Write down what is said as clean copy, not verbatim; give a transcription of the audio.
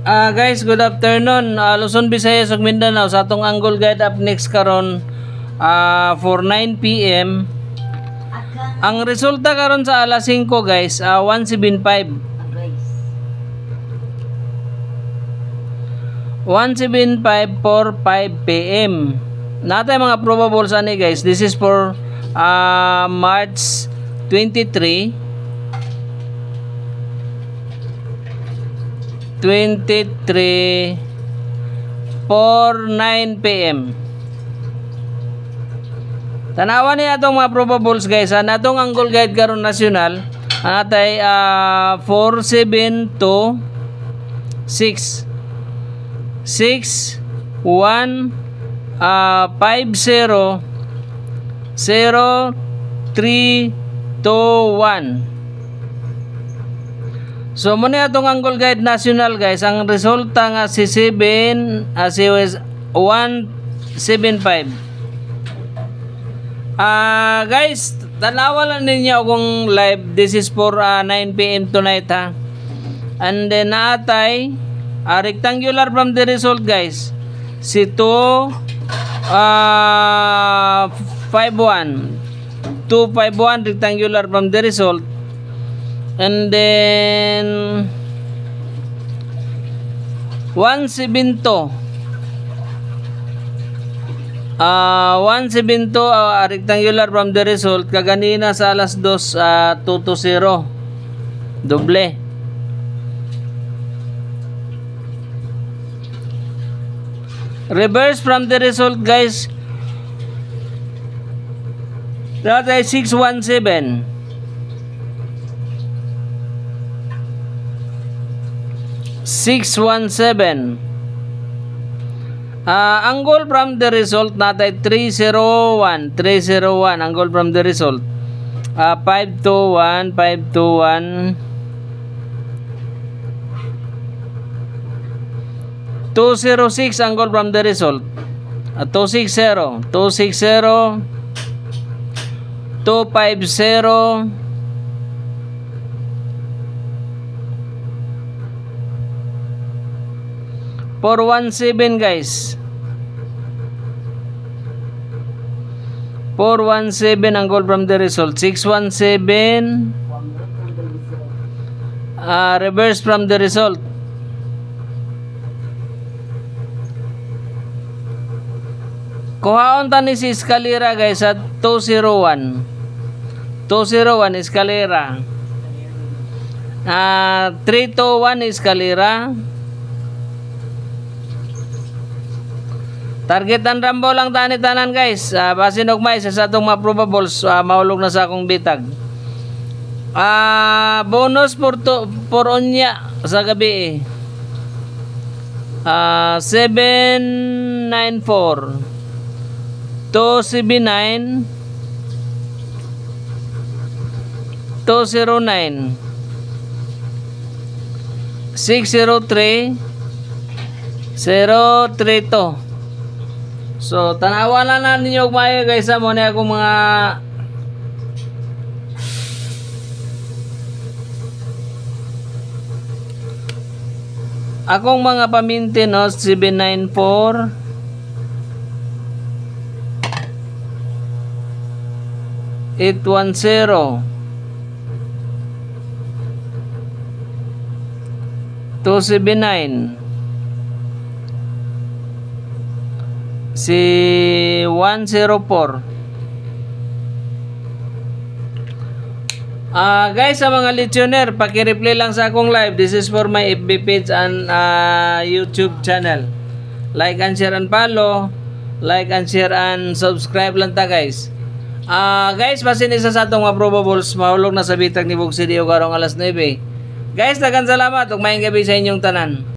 Guys, good afternoon. Luzon, Visayas ug Mindanao sa atong Angle Guide up next karon for 9 PM. Ang resulta karon sa alas 5 guys, 175. 175 for 5 PM. Natay mga probables ani guys. This is for March 23 for 9 PM. Tanawan ni atong mga probables guys. Natong Angle Guide karon nasyonal anatay 4726 61 50 0321. So muna atong Angle Guide national guys, ang resulta nga si 175. Guys, tanawa lang ninyo akong live. This is for 9 PM tonight ha. And then naatay rectangular from the result guys. Si 251 rectangular from the result. And then 172 rectangular from the result kaganina sa alas 2 220 doble. Reverse from the result guys, that is 617 angle from the result natay 301 angle from the result 521 206 angle from the result 260 250 417 guys, 417 angle from the result 617 reverse from the result. Kuhaon tani si eskalera guys at 201 eskalera, 321 eskalera. Target and rambo lang tani tanan guys. Basin og may sa atong mga probables mahulog na sa akong bitag. Bonus for onya sa gabi 794 279 209 603 032. So tanawa lang na ninyo mayo guys mo na akong mga paminti no 794 810 279 si 104. Guys, sa mga listener, paki-replay lang sa akong live. This is for my FB page and YouTube channel. Like and share and follow. Like and share and subscribe lang ta guys. Guys, basin isa sa atong mga probables mahulog na sa bitag ni Bugsidio karong alas 9. Guys, daghang salamat ug maayong gabi sa inyong tanan.